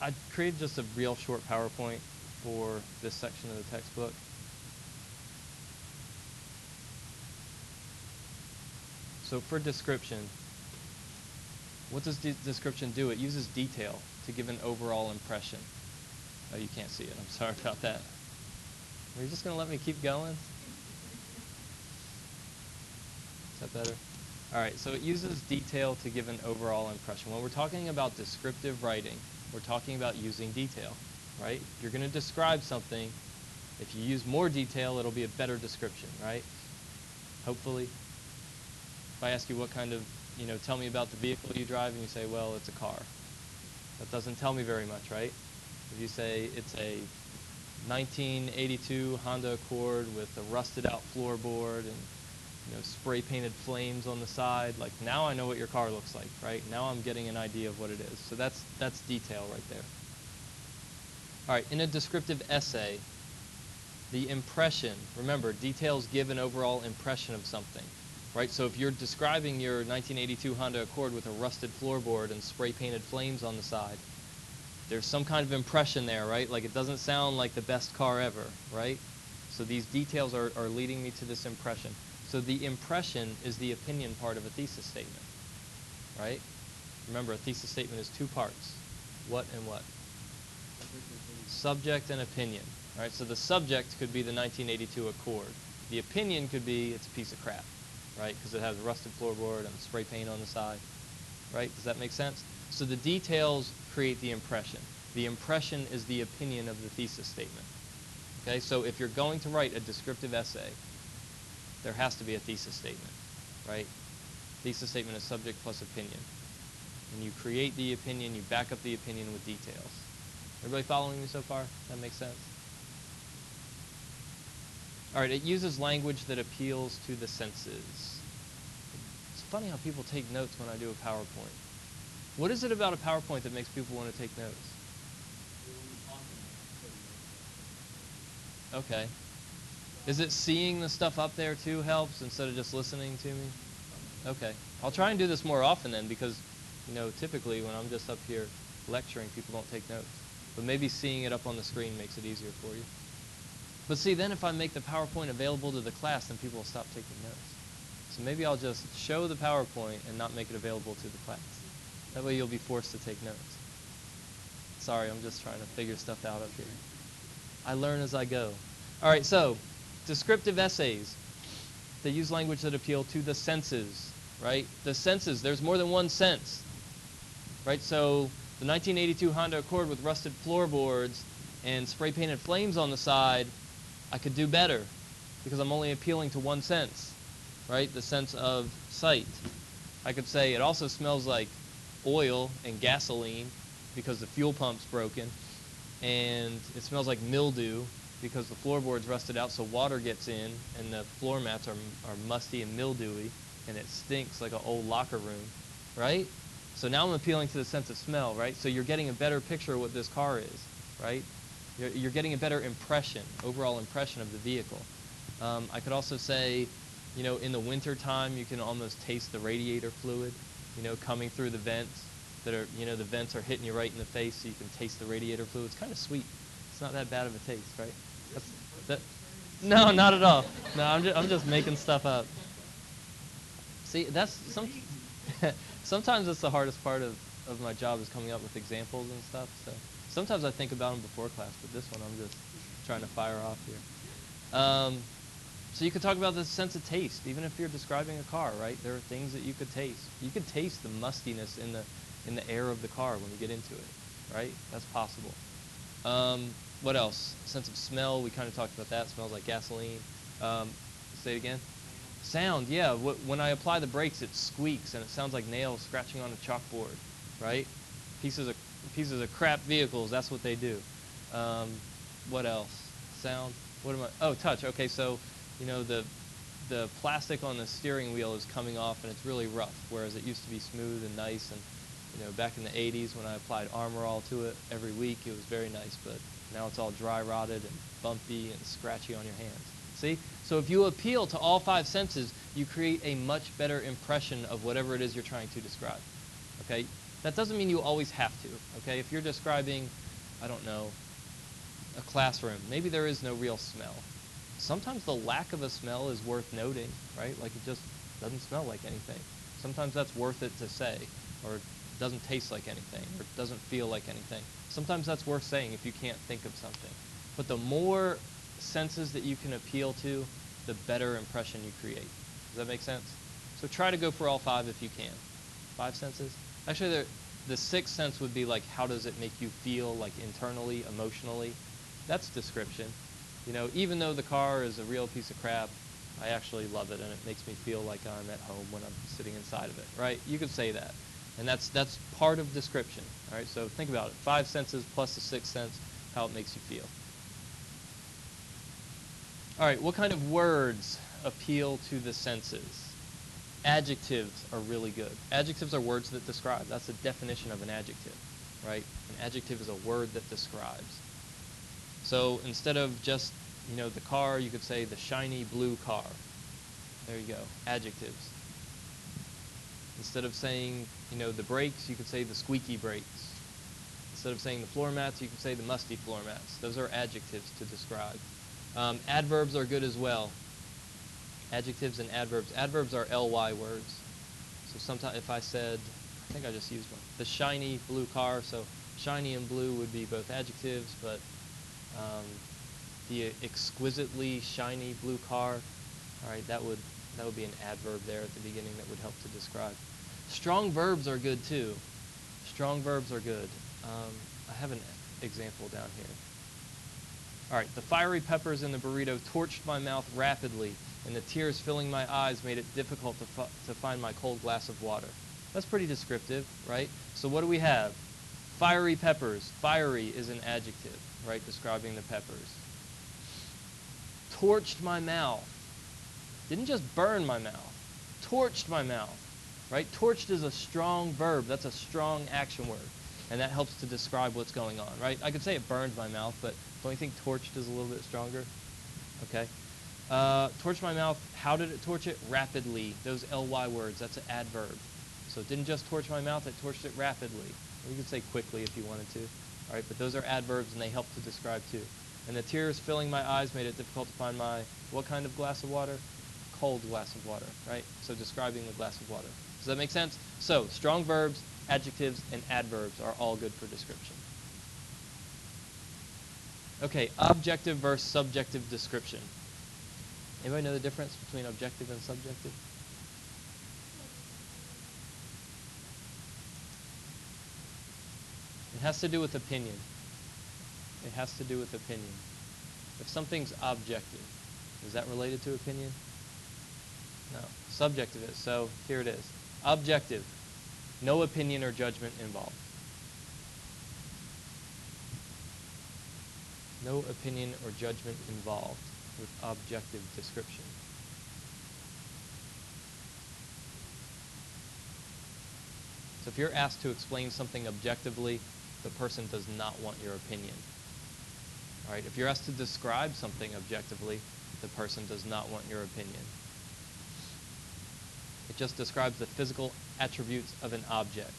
I created just a real short PowerPoint for this section of the textbook. So for description, what does description do? It uses detail to give an overall impression. Oh, you can't see it. I'm sorry about that. Are you just going to let me keep going? Is that better? All right, so it uses detail to give an overall impression. When we're talking about descriptive writing, we're talking about using detail, right? If you're going to describe something, if you use more detail, it'll be a better description, right? Hopefully. If I ask you what kind of, tell me about the vehicle you drive, and you say, well, it's a car. That doesn't tell me very much, right? If you say it's a 1982 Honda Accord with a rusted out floorboard and spray painted flames on the side, like now I know what your car looks like, right? Now I'm getting an idea of what it is. So that's detail right there. All right, in a descriptive essay, the impression, remember, details give an overall impression of something, right? So if you're describing your 1982 Honda Accord with a rusted floorboard and spray painted flames on the side, there's some kind of impression there, right? Like it doesn't sound like the best car ever, right? So these details are leading me to this impression. So the impression is the opinion part of a thesis statement, right? Remember, a thesis statement is two parts. What and what? Subject and opinion, right? So the subject could be the 1982 Accord. The opinion could be it's a piece of crap, right? Because it has a rusted floorboard and spray paint on the side, right? Does that make sense? So the details create the impression. The impression is the opinion of the thesis statement. Okay, so if you're going to write a descriptive essay, there has to be a thesis statement, right? Thesis statement is subject plus opinion. And you create the opinion, you back up the opinion with details. Everybody following me so far? That makes sense? All right, it uses language that appeals to the senses. It's funny how people take notes when I do a PowerPoint. What is it about a PowerPoint that makes people want to take notes? Okay. Is it seeing the stuff up there too helps instead of just listening to me? Okay. I'll try and do this more often then because, typically when I'm just up here lecturing, people don't take notes. But maybe seeing it up on the screen makes it easier for you. But see, then if I make the PowerPoint available to the class, then people will stop taking notes. So maybe I'll just show the PowerPoint and not make it available to the class. That way you'll be forced to take notes. Sorry, I'm just trying to figure stuff out up here. I learn as I go. All right, so descriptive essays. They use language that appeal to the senses, right? The senses, there's more than one sense, right? So the 1982 Honda Accord with rusted floorboards and spray-painted flames on the side, I could do better because I'm only appealing to one sense, right? The sense of sight. I could say it also smells like oil and gasoline because the fuel pump's broken, and it smells like mildew because the floorboard's rusted out so water gets in and the floor mats are musty and mildewy and it stinks like an old locker room, right? So now I'm appealing to the sense of smell, right? So you're getting a better picture of what this car is, right? You're getting a better impression, overall impression of the vehicle. I could also say, in the winter time, you can almost taste the radiator fluid, coming through the vents that are, the vents are hitting you right in the face so you can taste the radiator fluid. It's kind of sweet. It's not that bad of a taste, right? No, not at all. No, I'm just making stuff up. See, sometimes that's the hardest part of my job is coming up with examples and stuff. So sometimes I think about them before class, but this one I'm just trying to fire off here. So you could talk about the sense of taste, even if you're describing a car, right? There are things that you could taste. You could taste the mustiness in the air of the car when you get into it, right? That's possible. What else? Sense of smell, we kind of talked about that. It smells like gasoline. Say it again. Sound, yeah. When I apply the brakes, it squeaks, and it sounds like nails scratching on a chalkboard, right? Pieces of crap vehicles, that's what they do. What else? Sound. Oh, touch. Okay, so, the plastic on the steering wheel is coming off, and it's really rough, whereas it used to be smooth and nice. And, back in the 80s when I applied Armor All to it every week, it was very nice, but now it's all dry rotted and bumpy and scratchy on your hands. See? So if you appeal to all five senses, you create a much better impression of whatever it is you're trying to describe. Okay? That doesn't mean you always have to, okay? If you're describing, I don't know, a classroom, maybe there is no real smell. Sometimes the lack of a smell is worth noting, right? Like it just doesn't smell like anything. Sometimes that's worth it to say, or it doesn't taste like anything, or it doesn't feel like anything. Sometimes that's worth saying if you can't think of something. But the more senses that you can appeal to, the better impression you create. Does that make sense? So try to go for all 5 if you can. 5 senses? Actually, the 6th sense would be like, how does it make you feel, like internally, emotionally? That's description. You know, even though the car is a real piece of crap, I actually love it, and it makes me feel like I'm at home when I'm sitting inside of it, right? You could say that. And that's part of description, all right? So think about it. 5 senses plus the 6th sense, how it makes you feel. All right, what kind of words appeal to the senses? Adjectives are really good. Adjectives are words that describe. That's the definition of an adjective, right? An adjective is a word that describes. So instead of just, you know, the car, you could say the shiny blue car. There you go, adjectives. Instead of saying, you know, the brakes, you could say the squeaky brakes. Instead of saying the floor mats, you could say the musty floor mats. Those are adjectives to describe. Adverbs are good as well. Adjectives and adverbs. Adverbs are ly words. So sometimes if I said, I think I just used one, the shiny blue car, so shiny and blue would be both adjectives, but the exquisitely shiny blue car, all right, that would be an adverb there at the beginning that would help to describe. Strong verbs are good too. Strong verbs are good. I have an example down here. All right, the fiery peppers in the burrito torched my mouth rapidly, and the tears filling my eyes made it difficult to find my cold glass of water. That's pretty descriptive, right? So what do we have? Fiery peppers. Fiery is an adjective, right, describing the peppers. Torched my mouth. Didn't just burn my mouth. Torched my mouth, right? Torched is a strong verb. That's a strong action word, and that helps to describe what's going on, right? I could say it burned my mouth, but don't you think torched is a little bit stronger? Okay. Torched my mouth. How did it torch it? Rapidly. Those ly words, that's an adverb. So it didn't just torch my mouth, it torched it rapidly. You could say quickly if you wanted to. All right, but those are adverbs, and they help to describe too. And the tears filling my eyes made it difficult to find my, what kind of glass of water? Cold glass of water, right? So describing the glass of water. Does that make sense? So strong verbs, adjectives, and adverbs are all good for description. Okay, objective versus subjective description. Anybody know the difference between objective and subjective? It has to do with opinion. It has to do with opinion. If something's objective, is that related to opinion? No. Subjective is. So here it is. Objective. No opinion or judgment involved. No opinion or judgment involved with objective description. So if you're asked to explain something objectively, the person does not want your opinion. All right, if you're asked to describe something objectively, the person does not want your opinion. It just describes the physical attributes of an object.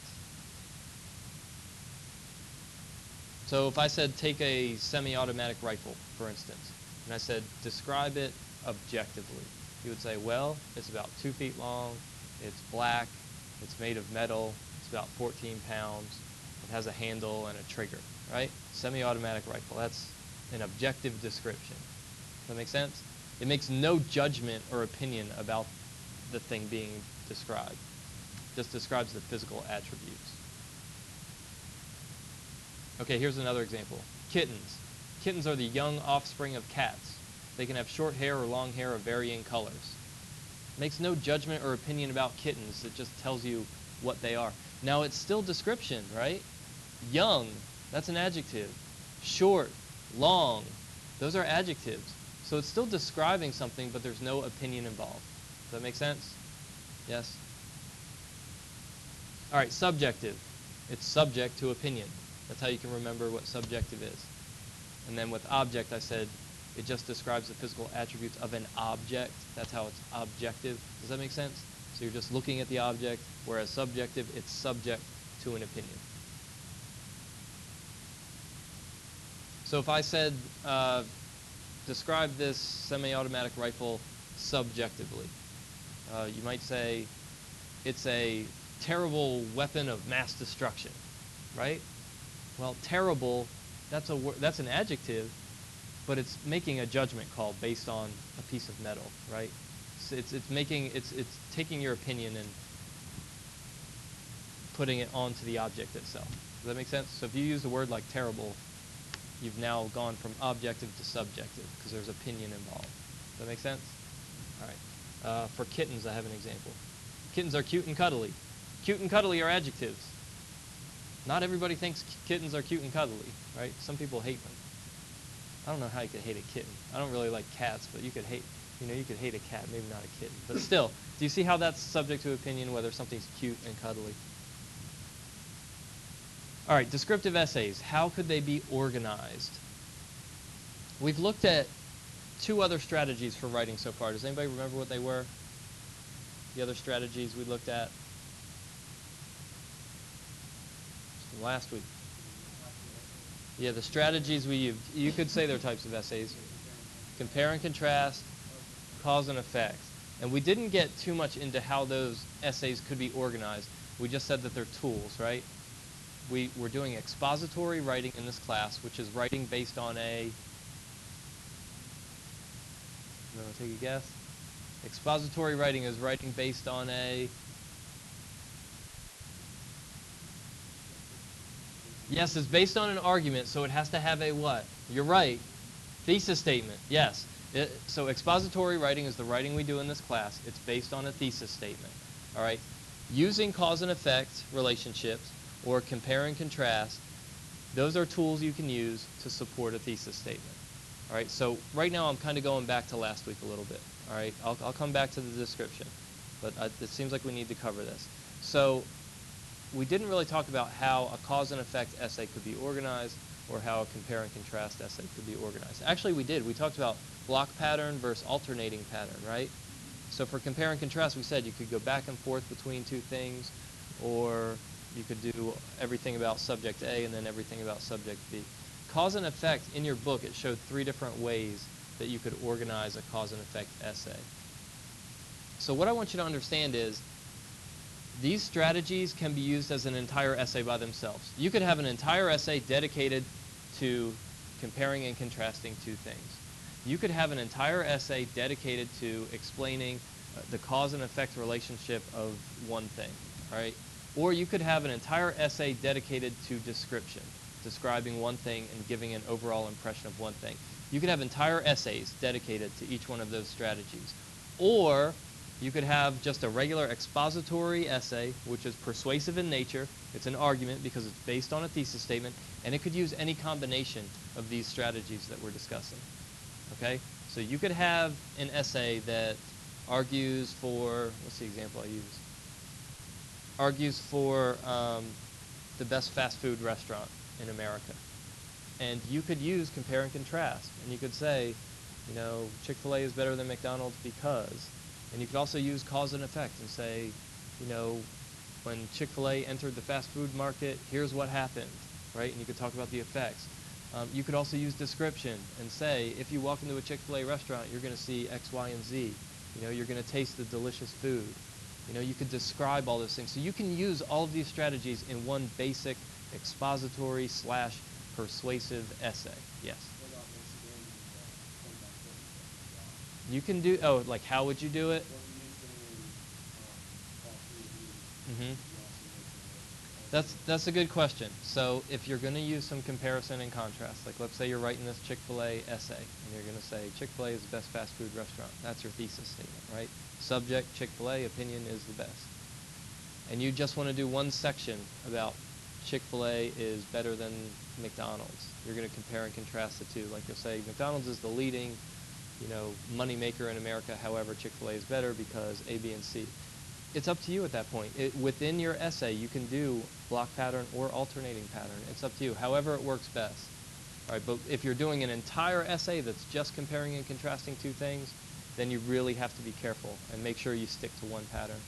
So if I said take a semi-automatic rifle, for instance, and I said describe it objectively, you would say, well, it's about 2 feet long, it's black, it's made of metal, it's about 14 pounds, it has a handle and a trigger, right? Semi-automatic rifle, that's an objective description. Does that make sense? It makes no judgment or opinion about the thing being described. It just describes the physical attributes. Okay, here's another example. Kittens. Kittens are the young offspring of cats. They can have short hair or long hair of varying colors. It makes no judgment or opinion about kittens. It just tells you what they are. Now, it's still description, right? Young, that's an adjective. Short, long, those are adjectives. So it's still describing something, but there's no opinion involved. Does that make sense? Yes? All right, subjective. It's subject to opinion. That's how you can remember what subjective is. And then with object, I said it just describes the physical attributes of an object. That's how it's objective. Does that make sense? So you're just looking at the object, whereas subjective, it's subject to to an opinion. So if I said, describe this semi-automatic rifle subjectively, you might say it's a terrible weapon of mass destruction, right? Well, terrible, that's an adjective, but it's making a judgment call based on a piece of metal, right? So it's taking your opinion and putting it onto the object itself. Does that make sense? So if you use a word like terrible, you've now gone from objective to subjective because there's opinion involved. Does that make sense? All right. For kittens, I have an example. Kittens are cute and cuddly. Cute and cuddly are adjectives. Not everybody thinks kittens are cute and cuddly, right? Some people hate them. I don't know how you could hate a kitten. I don't really like cats, but you could hate a cat, maybe not a kitten. But still, do you see how that's subject to opinion, whether something's cute and cuddly? All right, descriptive essays. How could they be organized? We've looked at 2 other strategies for writing so far. Does anybody remember what they were? The other strategies we looked at from last week. Yeah, the strategies we used. You could say they're types of essays. Compare and contrast, cause and effect. And we didn't get too much into how those essays could be organized. We just said that they're tools, right? We're doing expository writing in this class, which is writing based on a... You want to take a guess? Expository writing is writing based on a... Yes, it's based on an argument, so it has to have a what? You're right. Thesis statement, yes. So expository writing is the writing we do in this class. It's based on a thesis statement, all right? Using cause and effect relationships or compare and contrast, those are tools you can use to support a thesis statement, all right? So right now I'm kind of going back to last week a little bit, all right? I'll come back to the description, but it seems like we need to cover this. So we didn't really talk about how a cause and effect essay could be organized or how a compare and contrast essay could be organized. Actually, we did. We talked about block pattern versus alternating pattern, right? So for compare and contrast, we said you could go back and forth between 2 things, or you could do everything about subject A and then everything about subject B. Cause and effect, in your book, it showed 3 different ways that you could organize a cause and effect essay. So what I want you to understand is these strategies can be used as an entire essay by themselves. You could have an entire essay dedicated to comparing and contrasting 2 things. You could have an entire essay dedicated to explaining the cause and effect relationship of one thing, all right? Or you could have an entire essay dedicated to description, describing one thing and giving an overall impression of one thing. You could have entire essays dedicated to each one of those strategies. Or you could have just a regular expository essay, which is persuasive in nature. It's an argument because it's based on a thesis statement, and it could use any combination of these strategies that we're discussing. Okay? So you could have an essay that argues for, what's the example I use? Argues for the best fast food restaurant in America. And you could use compare and contrast. And you could say, you know, Chick-fil-A is better than McDonald's because. And you could also use cause and effect and say, you know, when Chick-fil-A entered the fast food market, here's what happened, right? And you could talk about the effects. You could also use description and say, if you walk into a Chick-fil-A restaurant, you're going to see X, Y, and Z. You know, you're going to taste the delicious food. You know, you could describe all those things. So you can use all of these strategies in one basic expository / persuasive essay. Yes? You can do, oh, like how would you do it? Mm-hmm. That's a good question. So if you're going to use some comparison and contrast, like let's say you're writing this Chick-fil-A essay, and you're going to say Chick-fil-A is the best fast food restaurant. That's your thesis statement, right? Subject, Chick-fil-A, opinion is the best. And you just want to do one section about Chick-fil-A is better than McDonald's. You're going to compare and contrast the 2. Like you'll say McDonald's is the leading, you know, money maker in America. However, Chick-fil-A is better because A, B, and C. It's up to you at that point. Within your essay, you can do block pattern or alternating pattern. It's up to you, however it works best. All right, but if you're doing an entire essay that's just comparing and contrasting 2 things, then you really have to be careful and make sure you stick to one pattern.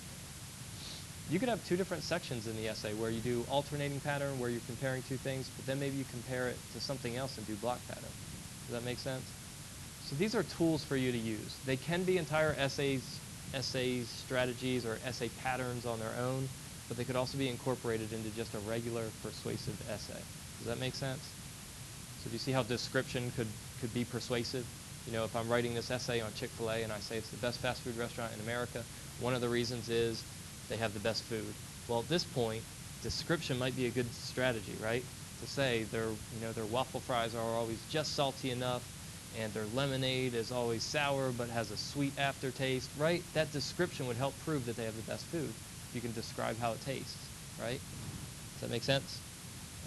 You could have two different sections in the essay where you do alternating pattern, where you're comparing two things, but then maybe you compare it to something else and do block pattern. Does that make sense? So these are tools for you to use. They can be entire essays, strategies, or essay patterns on their own, but they could also be incorporated into just a regular persuasive essay. Does that make sense? So do you see how description could be persuasive? You know, if I'm writing this essay on Chick-fil-A and I say it's the best fast food restaurant in America, one of the reasons is they have the best food. Well, at this point, description might be a good strategy, right? To say their waffle fries are always just salty enough, and their lemonade is always sour but has a sweet aftertaste, right? That description would help prove that they have the best food. You can describe how it tastes, right? Does that make sense?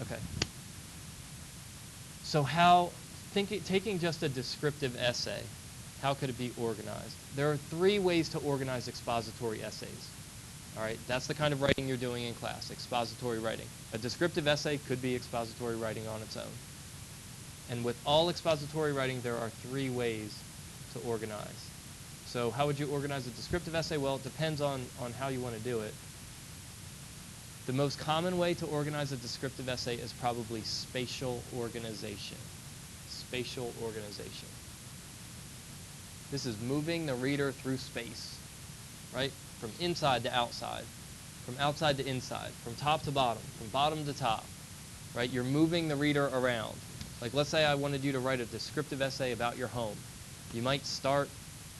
Okay. So taking just a descriptive essay, how could it be organized? There are three ways to organize expository essays. All right, that's the kind of writing you're doing in class, expository writing. A descriptive essay could be expository writing on its own. And with all expository writing, there are three ways to organize. So how would you organize a descriptive essay? Well, it depends on how you want to do it. The most common way to organize a descriptive essay is probably spatial organization. Spatial organization. This is moving the reader through space, right? From inside to outside, from outside to inside, from top to bottom, from bottom to top, right? You're moving the reader around. Like, let's say I wanted you to write a descriptive essay about your home. You might start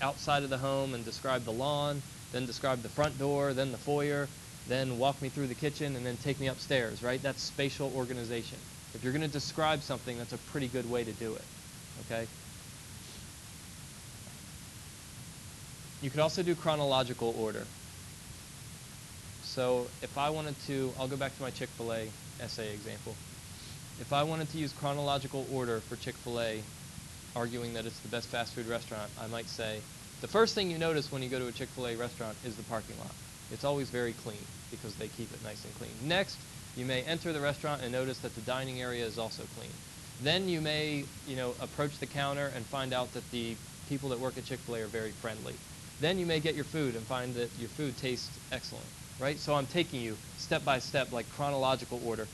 outside of the home and describe the lawn, then describe the front door, then the foyer, then walk me through the kitchen, and then take me upstairs, right? That's spatial organization. If you're going to describe something, that's a pretty good way to do it, okay? You could also do chronological order. So if I wanted to, I'll go back to my Chick-fil-A essay example. If I wanted to use chronological order for Chick-fil-A, arguing that it's the best fast food restaurant, I might say, the first thing you notice when you go to a Chick-fil-A restaurant is the parking lot. It's always very clean because they keep it nice and clean. Next, you may enter the restaurant and notice that the dining area is also clean. Then you may, approach the counter and find out that the people that work at Chick-fil-A are very friendly. Then you may get your food and find that your food tastes excellent, right? So I'm taking you step by step, like chronological order.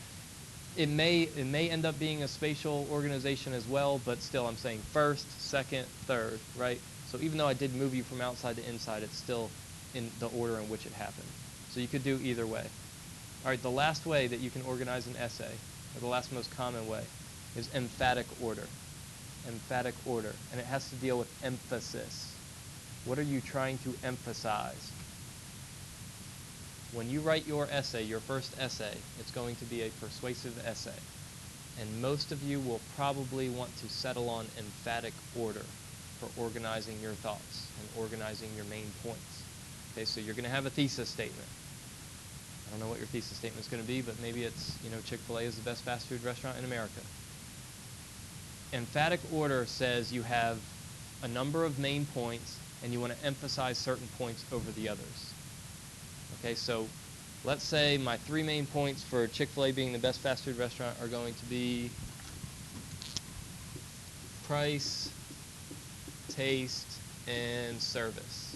It may end up being a spatial organization as well, but still I'm saying first, second, third, right? So even though I did move you from outside to inside, it's still in the order in which it happened. So you could do either way. All right, the last way that you can organize an essay, or the last most common way, is emphatic order. Emphatic order, and it has to deal with emphasis. What are you trying to emphasize? When you write your essay, your first essay, it's going to be a persuasive essay. And most of you will probably want to settle on emphatic order for organizing your thoughts and organizing your main points. Okay, so you're going to have a thesis statement. I don't know what your thesis statement is going to be, but maybe it's, Chick-fil-A is the best fast food restaurant in America. Emphatic order says you have a number of main points and you want to emphasize certain points over the others. Okay, so let's say my three main points for Chick-fil-A being the best fast food restaurant are going to be price, taste, and service.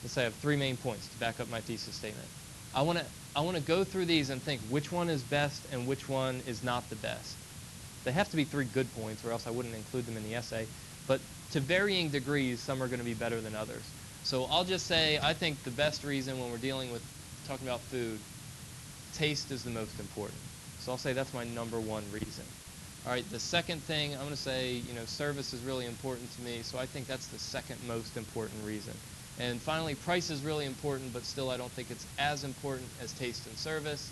Let's say I have three main points to back up my thesis statement. I want to go through these and think which one is best and which one is not the best. They have to be three good points, or else I wouldn't include them in the essay. But to varying degrees, some are going to be better than others. So I'll just say I think the best reason when we're talking about food, taste is the most important. So I'll say that's my number one reason. All right, the second thing, I'm going to say, service is really important to me, so I think that's the second most important reason. And finally, price is really important, but still I don't think it's as important as taste and service,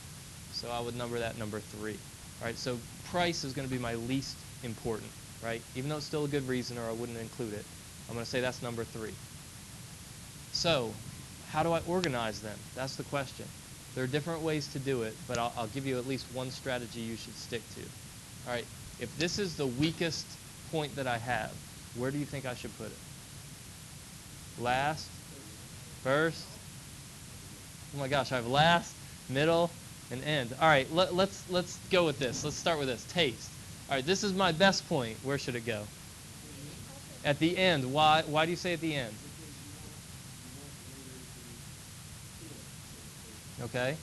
so I would number that number 3. All right, so price is going to be my least important, right? Even though it's still a good reason, or I wouldn't include it, I'm going to say that's number 3. So, how do I organize them? That's the question. There are different ways to do it, but I'll give you at least one strategy you should stick to. All right, if this is the weakest point that I have, where do you think I should put it? Last? First? Oh my gosh, I have last, middle, and end. All right, let's go with this. Let's start with this. Taste. All right, this is my best point. Where should it go? At the end. Why do you say at the end? Okay?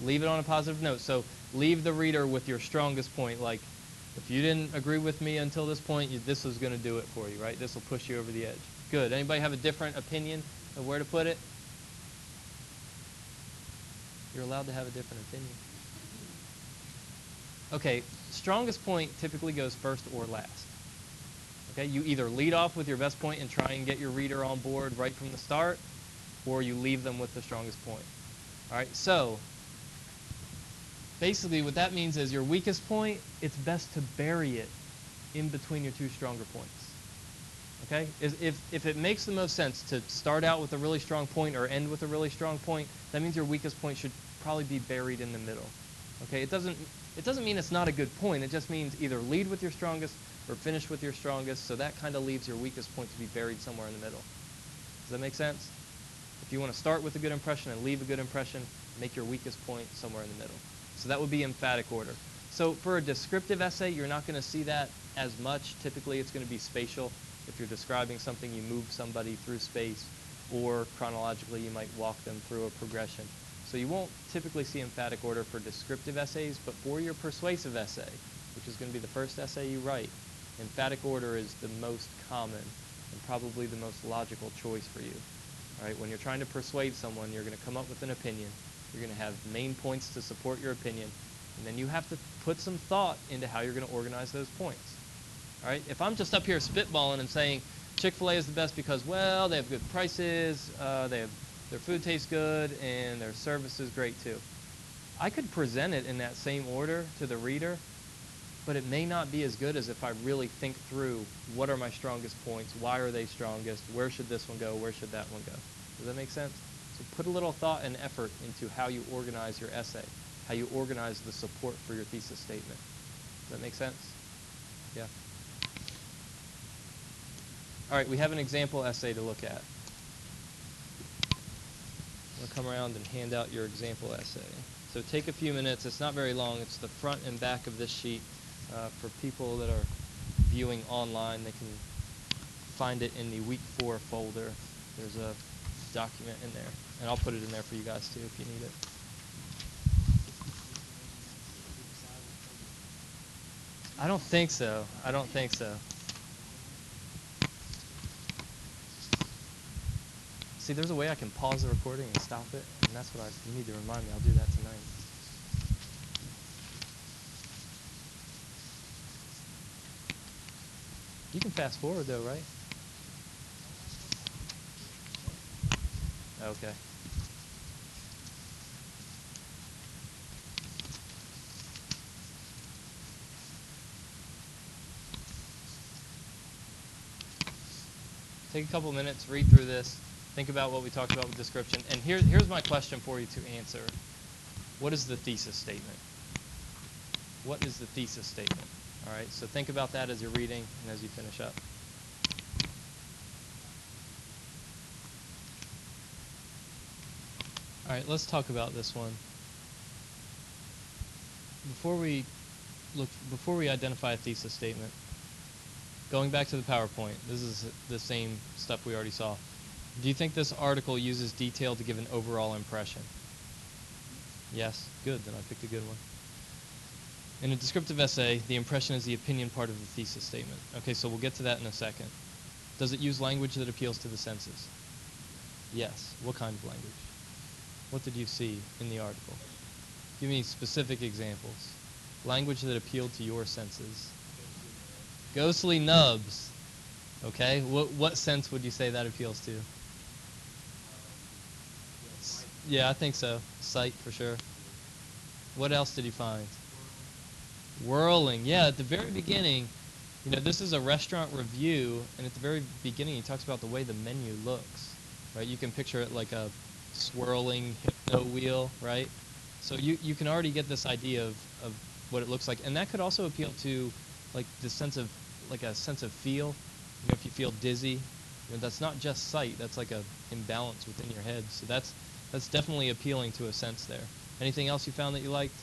Leave it on a positive note. So leave the reader with your strongest point. Like, if you didn't agree with me until this point, this was going to do it for you, right? This will push you over the edge. Good. Anybody have a different opinion of where to put it? You're allowed to have a different opinion. Okay, strongest point typically goes first or last. Okay, you either lead off with your best point and try and get your reader on board right from the start, or you leave them with the strongest point. All right, so basically what that means is your weakest point, it's best to bury it in between your two stronger points. Okay? If it makes the most sense to start out with a really strong point or end with a really strong point, that means your weakest point should probably be buried in the middle. Okay? It doesn't mean it's not a good point. It just means either lead with your strongest or finish with your strongest, so that kind of leaves your weakest point to be buried somewhere in the middle. Does that make sense? If you want to start with a good impression and leave a good impression, make your weakest point somewhere in the middle. So that would be emphatic order. So for a descriptive essay, you're not going to see that as much. Typically, it's going to be spatial. If you're describing something, you move somebody through space, or chronologically, you might walk them through a progression. So you won't typically see emphatic order for descriptive essays, but for your persuasive essay, which is going to be the first essay you write, emphatic order is the most common and probably the most logical choice for you. All right, when you're trying to persuade someone, you're going to come up with an opinion. You're going to have main points to support your opinion, and then you have to put some thought into how you're going to organize those points. All right, if I'm just up here spitballing and saying Chick-fil-A is the best because, well, they have good prices, their food tastes good, and their service is great too. I could present it in that same order to the reader, but it may not be as good as if I really think through what are my strongest points, why are they strongest, where should this one go, where should that one go. Does that make sense? So put a little thought and effort into how you organize your essay, how you organize the support for your thesis statement. Does that make sense? Yeah. All right, we have an example essay to look at. I'm going to come around and hand out your example essay. So take a few minutes. It's not very long. It's the front and back of this sheet. For people that are viewing online, they can find it in the week 4 folder. There's a document in there, and I'll put it in there for you guys too if you need it. I don't think so. I don't think so. See, there's a way I can pause the recording and stop it, and that's what you need to remind me. I'll do that tonight. You can fast forward though, right? Okay. Take a couple minutes, read through this, think about what we talked about with description, and here's my question for you to answer. What is the thesis statement? What is the thesis statement? All right, so think about that as you're reading and as you finish up. All right, let's talk about this one. Before we identify a thesis statement, going back to the PowerPoint, this is the same stuff we already saw. Do you think this article uses detail to give an overall impression? Yes? Good, then I picked a good one. In a descriptive essay, the impression is the opinion part of the thesis statement. Okay, so we'll get to that in a second. Does it use language that appeals to the senses? Yes. What kind of language? What did you see in the article? Give me specific examples. Language that appealed to your senses. Ghostly nubs. Okay, what sense would you say that appeals to? Yeah, I think so. Sight, for sure. What else did you find? Whirling. Yeah, at the very beginning, this is a restaurant review, and at the very beginning he talks about the way the menu looks, right? You can picture it like a swirling hypno wheel, right? So you can already get this idea of what it looks like, and that could also appeal to like the sense of feel. If you feel dizzy, that's not just sight. That's like a imbalance within your head. So that's definitely appealing to a sense there. Anything else you found that you liked?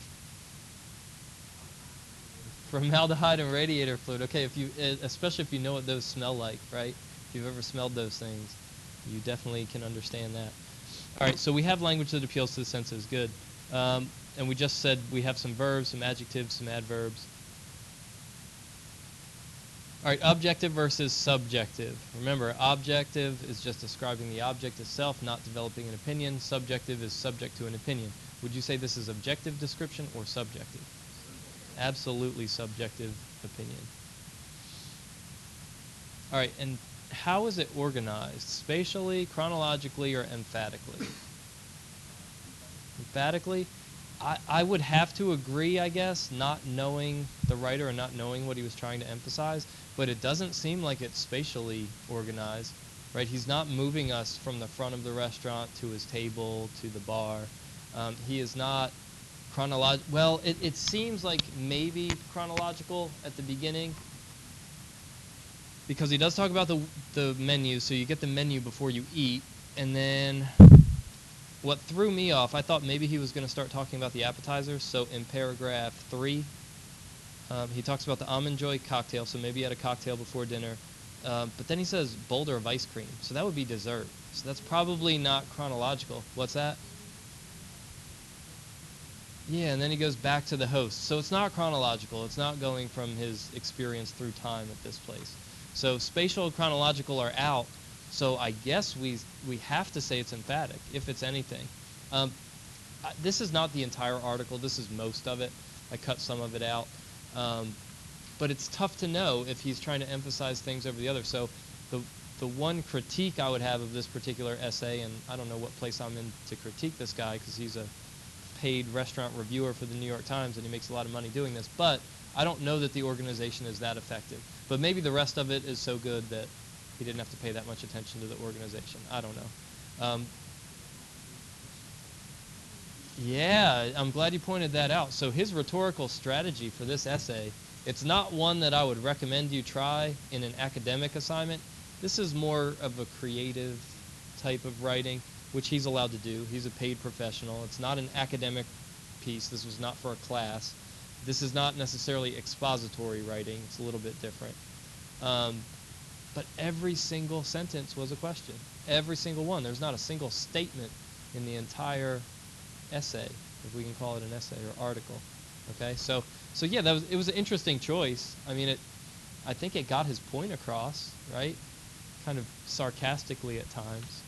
Formaldehyde and radiator fluid. Okay, especially if you know what those smell like, right? If you've ever smelled those things, you definitely can understand that. All right, so we have language that appeals to the senses. Good. And we just said we have some verbs, some adjectives, some adverbs. All right, objective versus subjective. Remember, objective is just describing the object itself, not developing an opinion. Subjective is subject to an opinion. Would you say this is objective description or subjective? Absolutely subjective opinion. All right, and how is it organized? Spatially, chronologically, or emphatically? Emphatically? I would have to agree, I guess, not knowing the writer and not knowing what he was trying to emphasize, but it doesn't seem like it's spatially organized, right? He's not moving us from the front of the restaurant to his table to the bar. He is not chronological. Well, it seems like maybe chronological at the beginning, because he does talk about the menu, so you get the menu before you eat, and then what threw me off, I thought maybe he was going to start talking about the appetizers. So in paragraph 3, he talks about the almond joy cocktail, so maybe he had a cocktail before dinner. But then he says boulder of ice cream, so that would be dessert. So that's probably not chronological. What's that? Yeah, and then he goes back to the host. So it's not chronological. It's not going from his experience through time at this place. So spatial and chronological are out. So I guess we have to say it's emphatic, if it's anything. This is not the entire article. This is most of it. I cut some of it out. But it's tough to know if he's trying to emphasize things over the other. So the one critique I would have of this particular essay, and I don't know what place I'm in to critique this guy because he's a paid restaurant reviewer for the New York Times and he makes a lot of money doing this, but I don't know that the organization is that effective. But maybe the rest of it is so good that he didn't have to pay that much attention to the organization. I don't know. Yeah, I'm glad you pointed that out. So his rhetorical strategy for this essay, it's not one that I would recommend you try in an academic assignment. This is more of a creative type of writing, which he's allowed to do. He's a paid professional. It's not an academic piece. This was not for a class. This is not necessarily expository writing. It's a little bit different. But every single sentence was a question. Every single one. There's not a single statement in the entire essay, if we can call it an essay or article. Okay, so yeah, it was an interesting choice. I mean, I think it got his point across, right? Kind of sarcastically at times.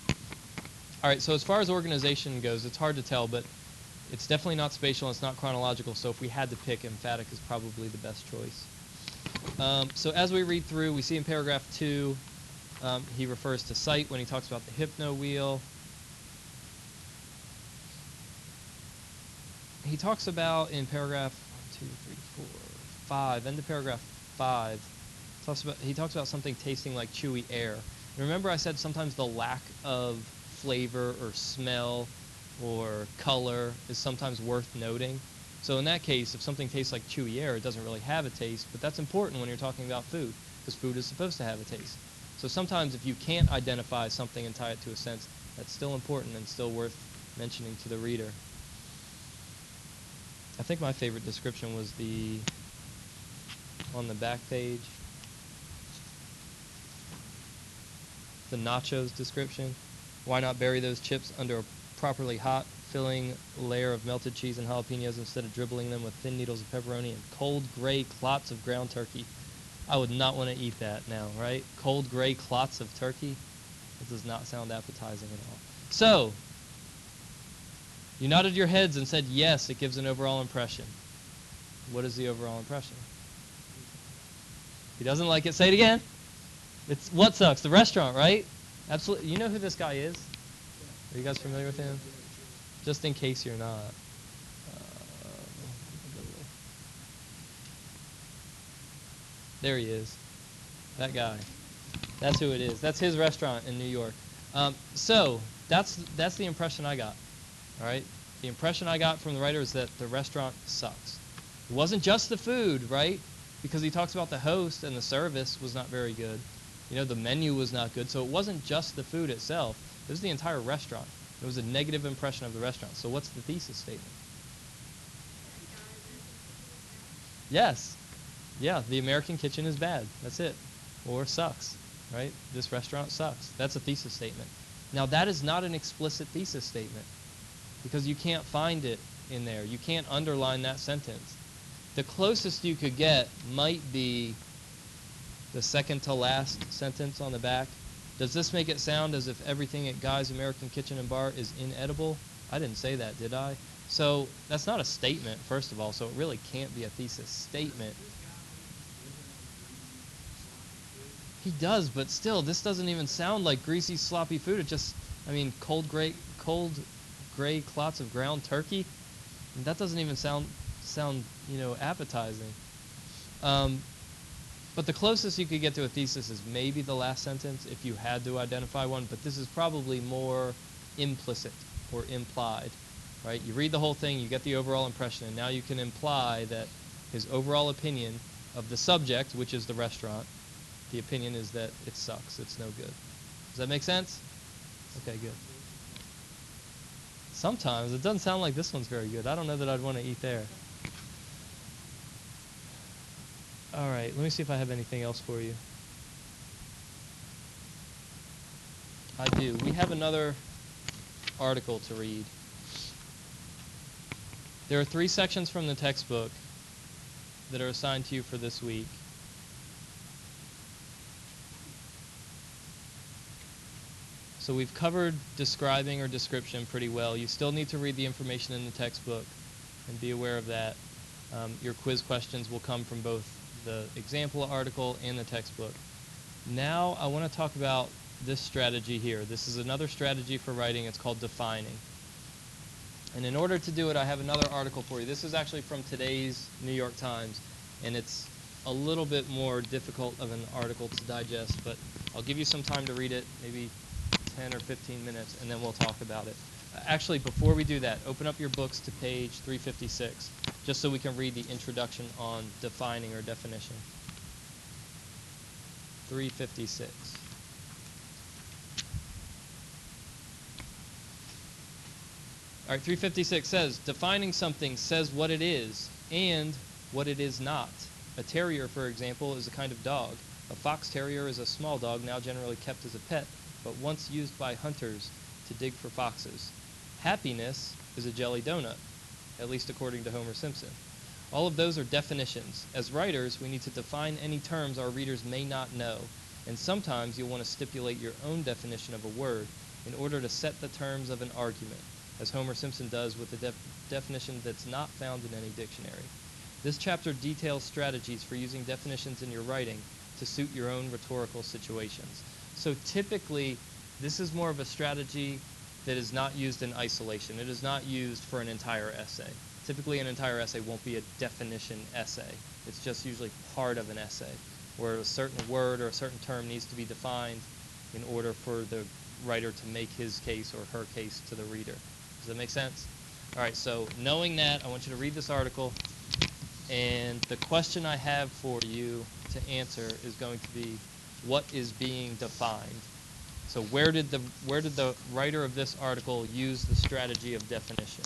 All right, so as far as organization goes, it's hard to tell, but it's definitely not spatial and it's not chronological, so if we had to pick, emphatic is probably the best choice. So as we read through, we see in paragraph 2, he refers to sight when he talks about the hypno wheel. He talks about in paragraph 1, 2, 3, 4, 5, end of paragraph 5, he talks about something tasting like chewy air. And remember I said sometimes the lack of flavor or smell or color is sometimes worth noting. So in that case, if something tastes like chewy air, it doesn't really have a taste, but that's important when you're talking about food, because food is supposed to have a taste. So sometimes if you can't identify something and tie it to a sense, that's still important and still worth mentioning to the reader. I think my favorite description was on the back page, the nachos description. Why not bury those chips under a properly hot filling layer of melted cheese and jalapenos instead of dribbling them with thin needles of pepperoni and cold gray clots of ground turkey? I would not want to eat that now, right? Cold gray clots of turkey? That does not sound appetizing at all. So, you nodded your heads and said, yes, it gives an overall impression. What is the overall impression? He doesn't like it. Say it again. It's what sucks? The restaurant, right? Absolutely. You know who this guy is? Are you guys familiar with him? Just in case you're not. There he is. That guy. That's who it is. That's his restaurant in New York. So that's the impression I got. All right. The impression I got from the writer is that the restaurant sucks. It wasn't just the food, right? Because he talks about the host and the service was not very good. You know, the menu was not good. So it wasn't just the food itself. It was the entire restaurant. It was a negative impression of the restaurant. So what's the thesis statement? Yes. Yeah, the American kitchen is bad. That's it. Or sucks, right? This restaurant sucks. That's a thesis statement. Now, that is not an explicit thesis statement because you can't find it in there. You can't underline that sentence. The closest you could get might be the second to last sentence on the back. Does this make it sound as if everything at Guy's American Kitchen and Bar is inedible? I didn't say that, did I? So that's not a statement, first of all, so it really can't be a thesis statement. He does, but still, this doesn't even sound like greasy, sloppy food. It just, I mean, cold gray clots of ground turkey. And that doesn't even sound appetizing. But the closest you could get to a thesis is maybe the last sentence if you had to identify one, but this is probably more implicit or implied, right? You read the whole thing, you get the overall impression, and now you can imply that his overall opinion of the subject, which is the restaurant, the opinion is that it sucks, it's no good. Does that make sense? Okay, good. Sometimes. It doesn't sound like this one's very good. I don't know that I'd want to eat there. All right, let me see if I have anything else for you. I do. We have another article to read. There are 3 sections from the textbook that are assigned to you for this week. So we've covered describing or description pretty well. You still need to read the information in the textbook and be aware of that. Your quiz questions will come from both the example article and the textbook. Now I want to talk about this strategy here. This is another strategy for writing. It's called defining. And in order to do it, I have another article for you. This is actually from today's New York Times, and it's a little bit more difficult of an article to digest, but I'll give you some time to read it, maybe 10 or 15 minutes, and then we'll talk about it. Actually, before we do that, open up your books to page 356, just so we can read the introduction on defining or definition. 356. All right, 356 says, defining something says what it is and what it is not. A terrier, for example, is a kind of dog. A fox terrier is a small dog now generally kept as a pet, but once used by hunters to dig for foxes. Happiness is a jelly donut, at least according to Homer Simpson. All of those are definitions. As writers, we need to define any terms our readers may not know, and sometimes you'll want to stipulate your own definition of a word in order to set the terms of an argument, as Homer Simpson does with a definition that's not found in any dictionary. This chapter details strategies for using definitions in your writing to suit your own rhetorical situations. So typically, this is more of a strategy that is not used in isolation. It is not used for an entire essay. Typically, an entire essay won't be a definition essay. It's just usually part of an essay where a certain word or a certain term needs to be defined in order for the writer to make his case or her case to the reader. Does that make sense? All right, so knowing that, I want you to read this article, and the question I have for you to answer is going to be, what is being defined? So where did the writer of this article use the strategy of definition?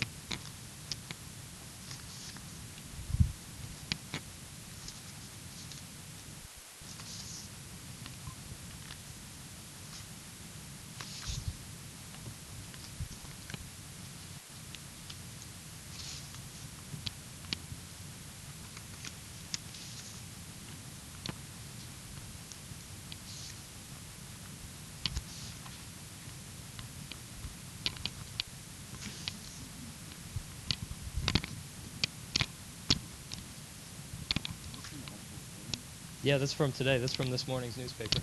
Yeah, that's from today. That's from this morning's newspaper.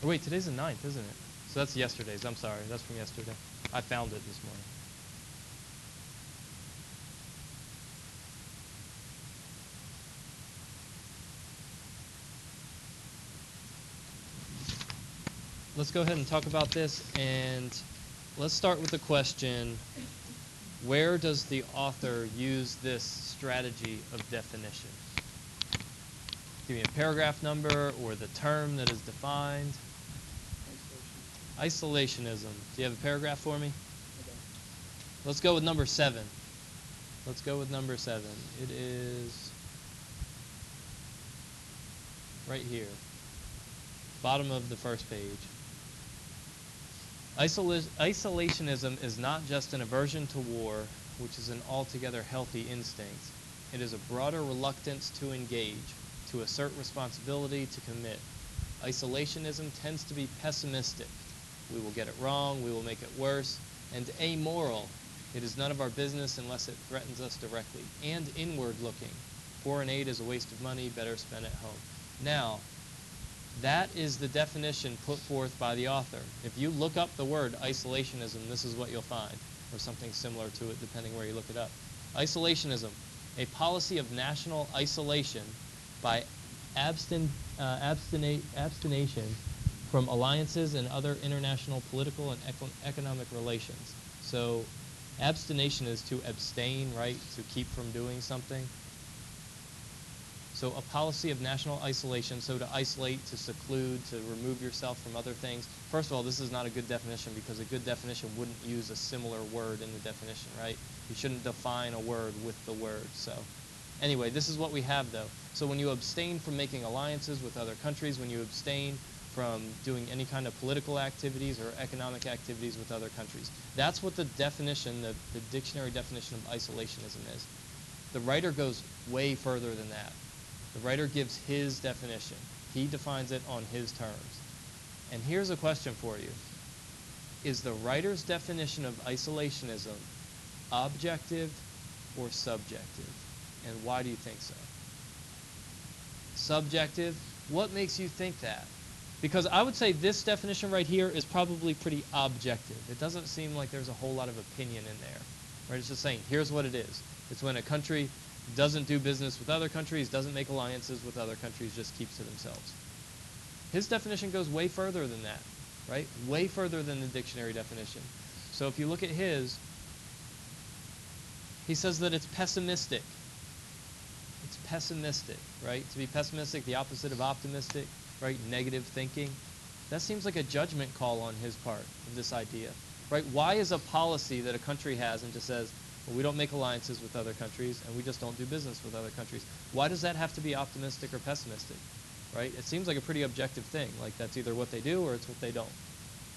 Oh, wait, today's the 9th, isn't it? So that's yesterday's. I'm sorry. That's from yesterday. I found it this morning. Let's go ahead and talk about this, and let's start with the question, where does the author use this strategy of definition? Give me a paragraph number or the term that is defined. Isolationism. Do you have a paragraph for me? Okay. Let's go with number 7. Let's go with number 7. It is right here. Bottom of the first page. Isolationism is not just an aversion to war, which is an altogether healthy instinct. It is a broader reluctance to engage, to assert responsibility, to commit. Isolationism tends to be pessimistic. We will get it wrong, we will make it worse, and amoral. It is none of our business unless it threatens us directly. And inward-looking. Foreign aid is a waste of money, better spent at home. Now, that is the definition put forth by the author. If you look up the word isolationism, this is what you'll find, or something similar to it depending where you look it up. Isolationism, a policy of national isolation by abstination from alliances and other international political and economic relations. So abstination is to abstain, right? To keep from doing something. So a policy of national isolation, so to isolate, to seclude, to remove yourself from other things. First of all, this is not a good definition because a good definition wouldn't use a similar word in the definition, right? You shouldn't define a word with the word. So anyway, this is what we have though. So when you abstain from making alliances with other countries, when you abstain from doing any kind of political activities or economic activities with other countries, that's what the definition, the dictionary definition of isolationism is. The writer goes way further than that. The writer gives his definition. He defines it on his terms. And here's a question for you. Is the writer's definition of isolationism objective or subjective? And why do you think so? Subjective? What makes you think that? Because I would say this definition right here is probably pretty objective. It doesn't seem like there's a whole lot of opinion in there. Right? It's just saying, here's what it is. It's when a country doesn't do business with other countries, doesn't make alliances with other countries, just keeps to themselves. His definition goes way further than that, right? Way further than the dictionary definition. So if you look at his, he says that it's pessimistic. It's pessimistic, right? To be pessimistic, the opposite of optimistic, right? Negative thinking. That seems like a judgment call on his part of this idea, right? Why is a policy that a country has and just says, well, we don't make alliances with other countries, and we just don't do business with other countries. Why does that have to be optimistic or pessimistic, right? It seems like a pretty objective thing. Like that's either what they do or it's what they don't,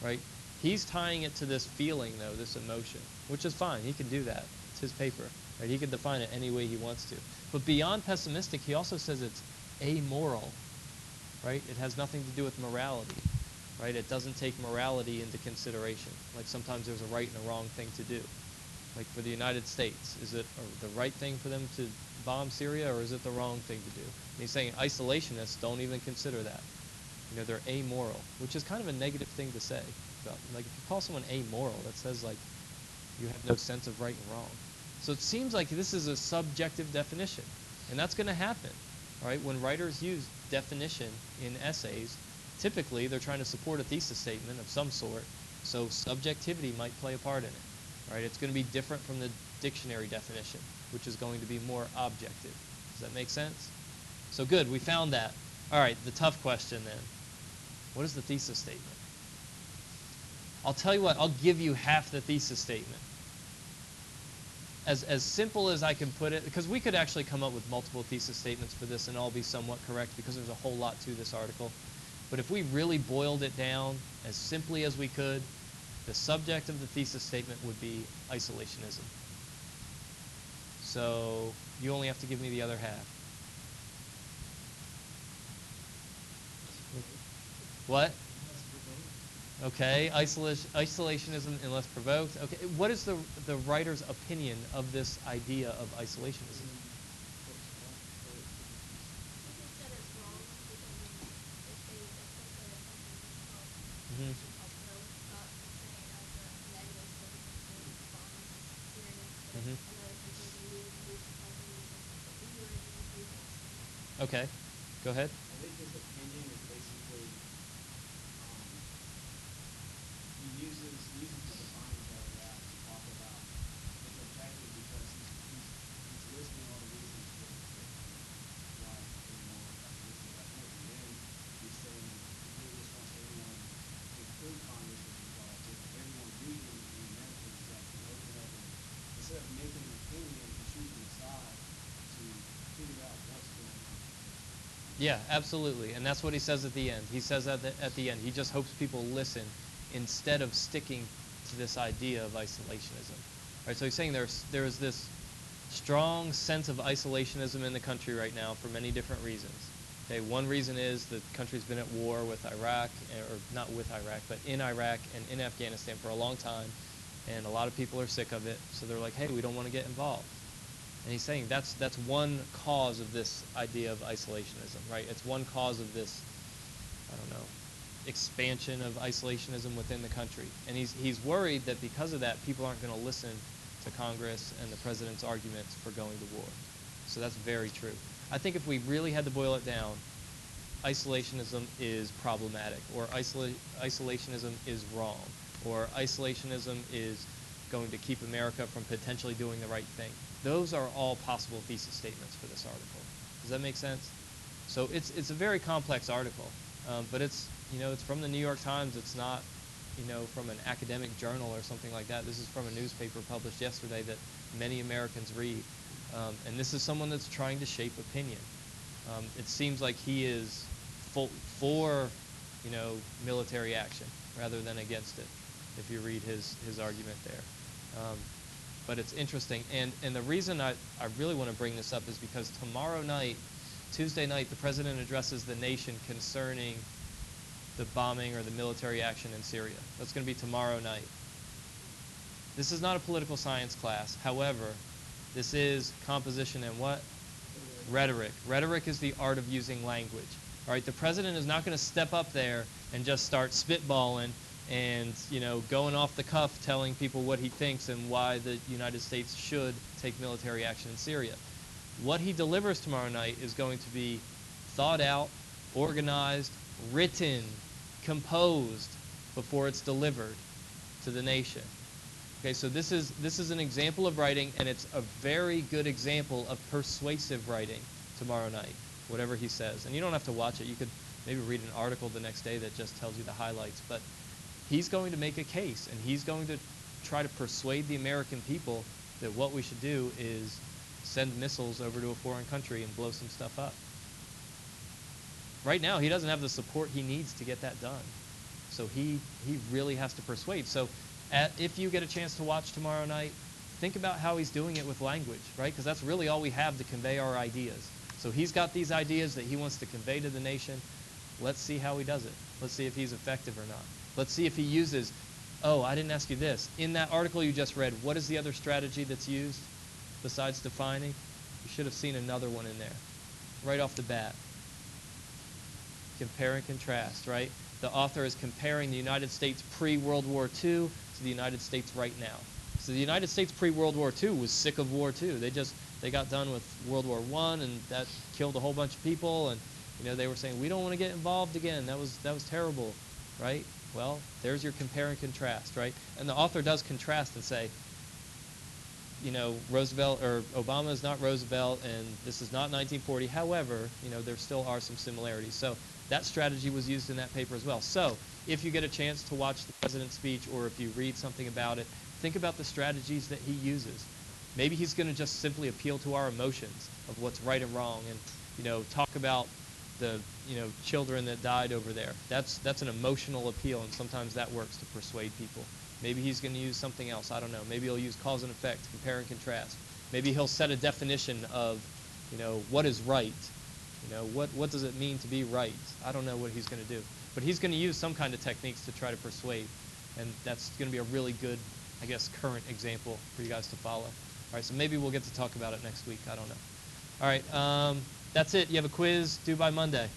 right? He's tying it to this feeling, though, this emotion, which is fine. He can do that. It's his paper, right? He can define it any way he wants to. But beyond pessimistic, he also says it's amoral, right? It has nothing to do with morality, right? It doesn't take morality into consideration. Like sometimes there's a right and a wrong thing to do. Like for the United States, is it the right thing for them to bomb Syria, or is it the wrong thing to do? And he's saying isolationists don't even consider that. You know, they're amoral, which is kind of a negative thing to say. But, like if you call someone amoral, that says like you have no sense of right and wrong. So it seems like this is a subjective definition, and that's going to happen, right? When writers use definition in essays, typically they're trying to support a thesis statement of some sort, so subjectivity might play a part in it. Right? It's going to be different from the dictionary definition, which is going to be more objective. Does that make sense? So good, we found that. All right, the tough question then. What is the thesis statement? I'll tell you what, I'll give you half the thesis statement. As simple as I can put it, because we could actually come up with multiple thesis statements for this and all be somewhat correct because there's a whole lot to this article. But if we really boiled it down as simply as we could, the subject of the thesis statement would be isolationism. So you only have to give me the other half. What? Okay, isolationism unless provoked. Okay, what is the writer's opinion of this idea of isolationism? Mm-hmm. Mm-hmm. Okay, go ahead. I think his opinion is basically he uses the defining paragraph to talk about it's objective because he's listing all the reasons for why it's more like this and that point. And then he's saying he really just wants everyone to include Congress, which is all to everyone reading the Americans that can open up and instead of making an opinion and choosing a side to figure out what's going on. Yeah, absolutely. And that's what he says at the end. He says at the end, he just hopes people listen instead of sticking to this idea of isolationism. Right? So he's saying there's this strong sense of isolationism in the country right now for many different reasons. Okay, one reason is the country's been at war with Iraq, or not with Iraq, but in Iraq and in Afghanistan for a long time, and a lot of people are sick of it, so they're like, hey, we don't want to get involved. And he's saying that's one cause of this idea of isolationism, right? It's one cause of this, I don't know, expansion of isolationism within the country. And he's worried that because of that, people aren't going to listen to Congress and the president's arguments for going to war. So that's very true. I think if we really had to boil it down, isolationism is problematic, or isolationism is wrong, or isolationism is going to keep America from potentially doing the right thing. Those are all possible thesis statements for this article. Does that make sense? So it's a very complex article, but it's from the New York Times. It's not from an academic journal or something like that. This is from a newspaper published yesterday that many Americans read, and this is someone that's trying to shape opinion. It seems like he is for military action rather than against it, if you read his argument there. But it's interesting, and the reason I really want to bring this up is because tomorrow night, Tuesday night, the president addresses the nation concerning the bombing or the military action in Syria. That's going to be tomorrow night. This is not a political science class. However, this is composition and what? Rhetoric. Rhetoric is the art of using language. All right, the president is not going to step up there and just start spitballing and going off the cuff telling people what he thinks and why the United States should take military action in Syria. What he delivers tomorrow night is going to be thought out, organized, written, composed before it's delivered to the nation. Okay, so this is an example of writing, and it's a very good example of persuasive writing tomorrow night, whatever he says. And you don't have to watch it. You could maybe read an article the next day that just tells you the highlights. But he's going to make a case, and he's going to try to persuade the American people that what we should do is send missiles over to a foreign country and blow some stuff up. Right now, he doesn't have the support he needs to get that done. So he really has to persuade. So if you get a chance to watch tomorrow night, think about how he's doing it with language, right? Because that's really all we have to convey our ideas. So he's got these ideas that he wants to convey to the nation. Let's see how he does it. Let's see if he's effective or not. Let's see if he uses, oh, I didn't ask you this. In that article you just read, what is the other strategy that's used besides defining? You should have seen another one in there, right off the bat. Compare and contrast, right? The author is comparing the United States pre-World War II to the United States right now. So the United States pre-World War II was sick of war too. They got done with World War I, and that killed a whole bunch of people, and they were saying we don't want to get involved again. That was terrible, right? Well, there's your compare and contrast, right? And the author does contrast and say, Roosevelt or Obama is not Roosevelt, and this is not 1940. However, there still are some similarities. So that strategy was used in that paper as well. So if you get a chance to watch the president's speech, or if you read something about it, think about the strategies that he uses. Maybe he's going to just simply appeal to our emotions of what's right and wrong, and talk about the children that died over there. That's an emotional appeal, and sometimes that works to persuade people. Maybe he's going to use something else. I don't know. Maybe he'll use cause and effect, compare and contrast. Maybe he'll set a definition of what is right. What does it mean to be right? I don't know what he's going to do. But he's going to use some kind of techniques to try to persuade. And that's going to be a really good, I guess, current example for you guys to follow. All right, so maybe we'll get to talk about it next week. I don't know. All right, that's it. You have a quiz due by Monday.